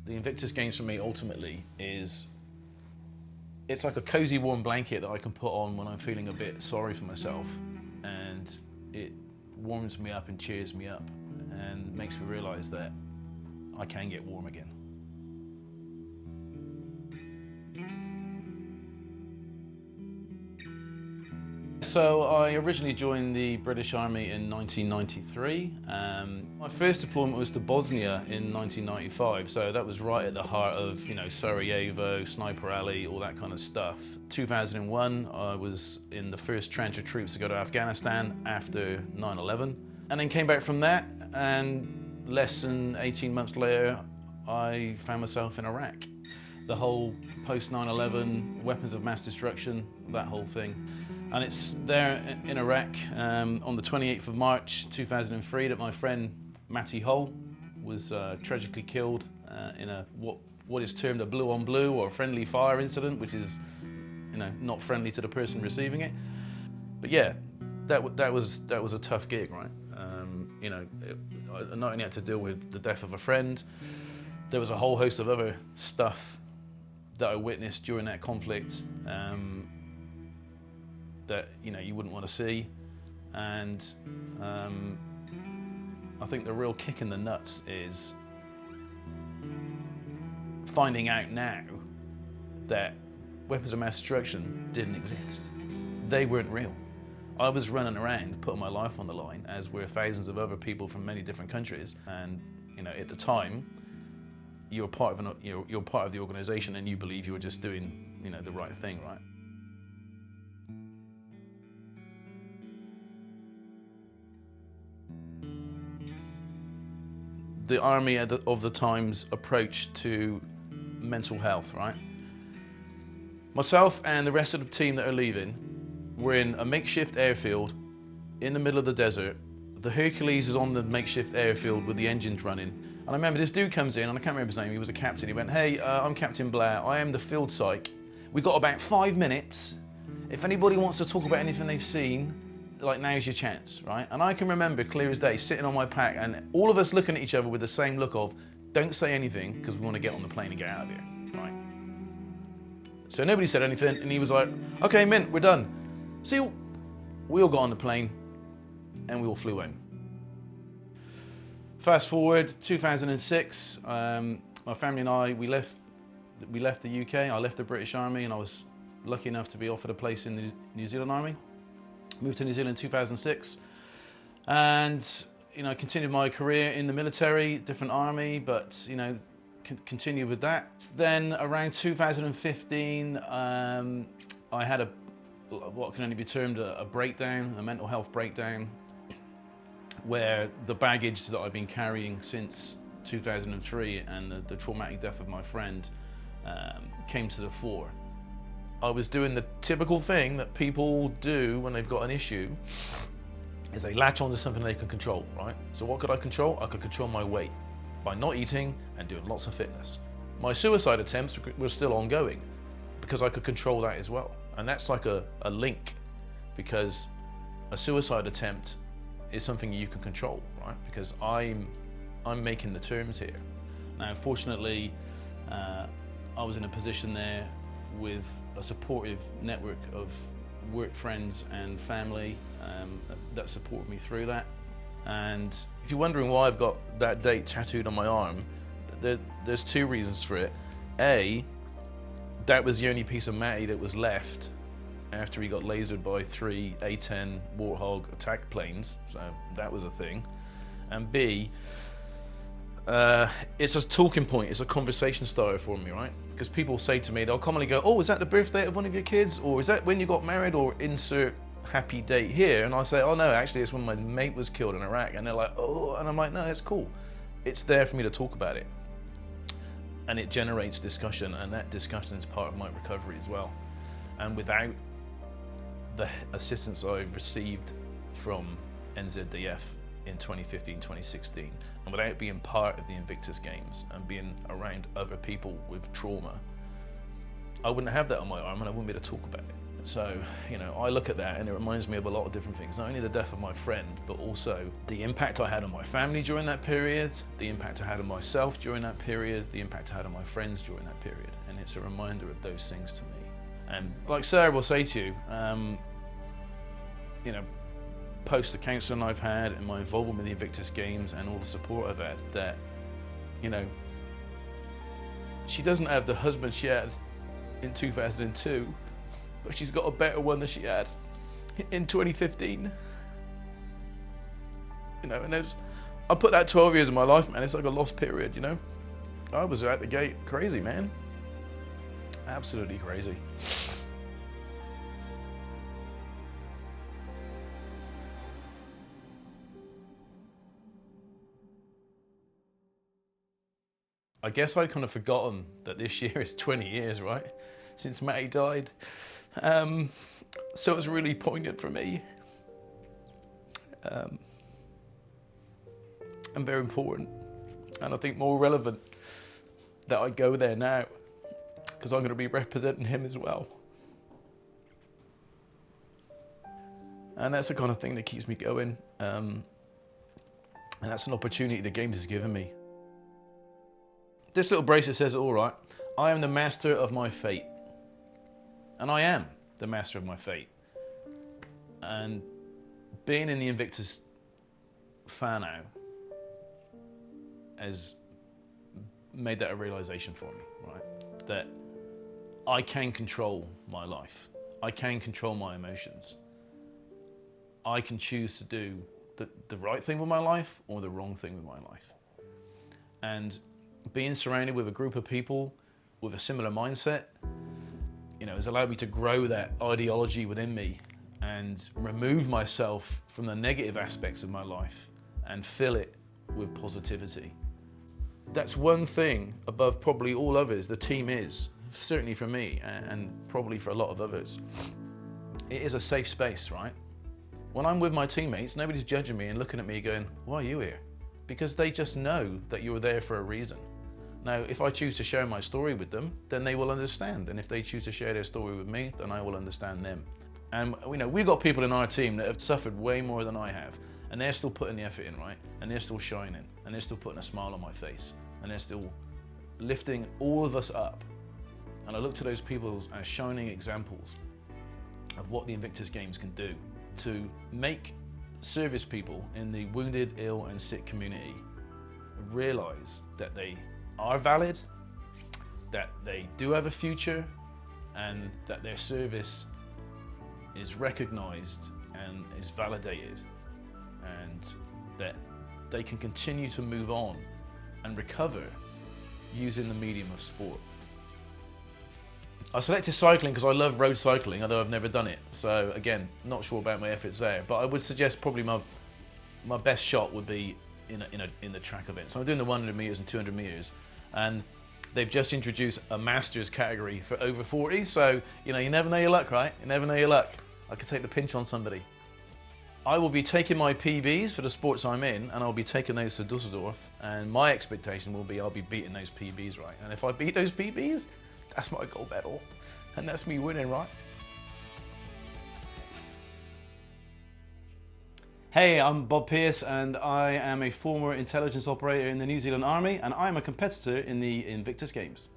The Invictus Games for me ultimately is, it's like a cozy warm blanket that I can put on when I'm feeling a bit sorry for myself, and it warms me up and cheers me up and makes me realise that I can get warm again. So I originally joined the British Army in 1993. My first deployment was to Bosnia in 1995, so that was right at the heart of, you know, Sarajevo, Sniper Alley, all that kind of stuff. 2001, I was in the first tranche of troops to go to Afghanistan after 9/11, and then came back from that, and less than 18 months later, I found myself in Iraq. The whole post 9/11, weapons of mass destruction, that whole thing. And it's there in Iraq on the 28th of March 2003 that my friend Matty was tragically killed in what is termed a blue on blue or a friendly fire incident, which is, you know, not friendly to the person receiving it. But yeah, that was a tough gig, right? You know, I not only had to deal with the death of a friend, there was a whole host of other stuff that I witnessed during that conflict. That, you know, you wouldn't want to see, and I think the real kick in the nuts is finding out now that weapons of mass destruction didn't exist. They weren't real. I was running around putting my life on the line, as were thousands of other people from many different countries, and, you know, at the time you're part of the organisation and you believe you were just doing, you know, the right thing, right? The army of the time's approach to mental health, right? Myself and the rest of the team that are leaving, we're in a makeshift airfield in the middle of the desert. The Hercules is on the makeshift airfield with the engines running. And I remember this dude comes in, and I can't remember his name, he was a captain. He went, "Hey, I'm Captain Blair, I am the field psych. We've got about 5 minutes. If anybody wants to talk about anything they've seen, like, now's your chance," right? And I can remember clear as day sitting on my pack and all of us looking at each other with the same look of, don't say anything because we want to get on the plane and get out of here, right? So nobody said anything, and he was like, "Okay, Mint, we're done." So we all got on the plane and we all flew home. Fast forward 2006, my family and I, we left the UK. I left the British Army, and I was lucky enough to be offered a place in the New Zealand Army. Moved to New Zealand in 2006, and, you know, continued my career in the military, different army, but, you know, continued with that. Then around 2015, I had what can only be termed a breakdown, a mental health breakdown, where the baggage that I've been carrying since 2003 and the traumatic death of my friend came to the fore. I was doing the typical thing that people do when they've got an issue, is they latch onto something they can control, right? So what could I control? I could control my weight by not eating and doing lots of fitness. My suicide attempts were still ongoing because I could control that as well. And that's like a link, because a suicide attempt is something you can control, right? Because I'm making the terms here. Now, fortunately, I was in a position there with a supportive network of work friends and family that supported me through that. And if you're wondering why I've got that date tattooed on my arm, there's two reasons for it. A, that was the only piece of Matty that was left after he got lasered by 3 A-10 Warthog attack planes, so that was a thing. And B, it's a talking point, it's a conversation starter for me, right? Because people say to me, they'll commonly go, "Oh, is that the birthday of one of your kids?" Or "Is that when you got married?" Or insert happy date here. And I say, "Oh no, actually it's when my mate was killed in Iraq." And they're like, "Oh," and I'm like, "No, it's cool." It's there for me to talk about it. And it generates discussion, and that discussion is part of my recovery as well. And without the assistance I received from NZDF in 2015, 2016, and without being part of the Invictus Games and being around other people with trauma, I wouldn't have that on my arm and I wouldn't be able to talk about it. So, you know, I look at that and it reminds me of a lot of different things. Not only the death of my friend, but also the impact I had on my family during that period, the impact I had on myself during that period, the impact I had on my friends during that period. And it's a reminder of those things to me. And like Sarah will say to you, you know, post the counselling I've had and my involvement with the Invictus Games and all the support I've had, that, you know, she doesn't have the husband she had in 2002, but she's got a better one than she had in 2015. You know, and I put that 12 years of my life, man, it's like a lost period, you know? I was out the gate crazy, man. Absolutely crazy. I guess I'd kind of forgotten that this year is 20 years, right? Since Matty died. So it was really poignant for me. And very important. And I think more relevant that I go there now, because I'm going to be representing him as well. And that's the kind of thing that keeps me going. And that's an opportunity the Games has given me. This little bracelet says it all right. I am the master of my fate. And I am the master of my fate. And being in the Invictus fan now has made that a realization for me, right? That I can control my life. I can control my emotions. I can choose to do the right thing with my life or the wrong thing with my life. And being surrounded with a group of people with a similar mindset, you know, has allowed me to grow that ideology within me and remove myself from the negative aspects of my life and fill it with positivity. That's one thing above probably all others the team is, certainly for me and probably for a lot of others. It is a safe space, right? When I'm with my teammates, nobody's judging me and looking at me going, why are you here? Because they just know that you're there for a reason. Now, if I choose to share my story with them, then they will understand. And if they choose to share their story with me, then I will understand them. And you know, we've got people in our team that have suffered way more than I have, and they're still putting the effort in, right? And they're still shining, and they're still putting a smile on my face, and they're still lifting all of us up. And I look to those people as shining examples of what the Invictus Games can do to make service people in the wounded, ill, and sick community realize that they are valid, that they do have a future, and that their service is recognized and is validated, and that they can continue to move on and recover using the medium of sport. I selected cycling because I love road cycling, although I've never done it. So again, not sure about my efforts there, but I would suggest probably my best shot would be in the track event. So I'm doing the 100 meters and 200 meters, and they've just introduced a masters category for over 40. So, you know, you never know your luck, right? You never know your luck. I could take the pinch on somebody. I will be taking my PBs for the sports I'm in, and I'll be taking those to Düsseldorf, and my expectation will be I'll be beating those PBs, right? And if I beat those PBs, that's my gold medal, and that's me winning, right? Hey, I'm Bob Pearce, and I am a former intelligence operator in the New Zealand Army, and I'm a competitor in the Invictus Games.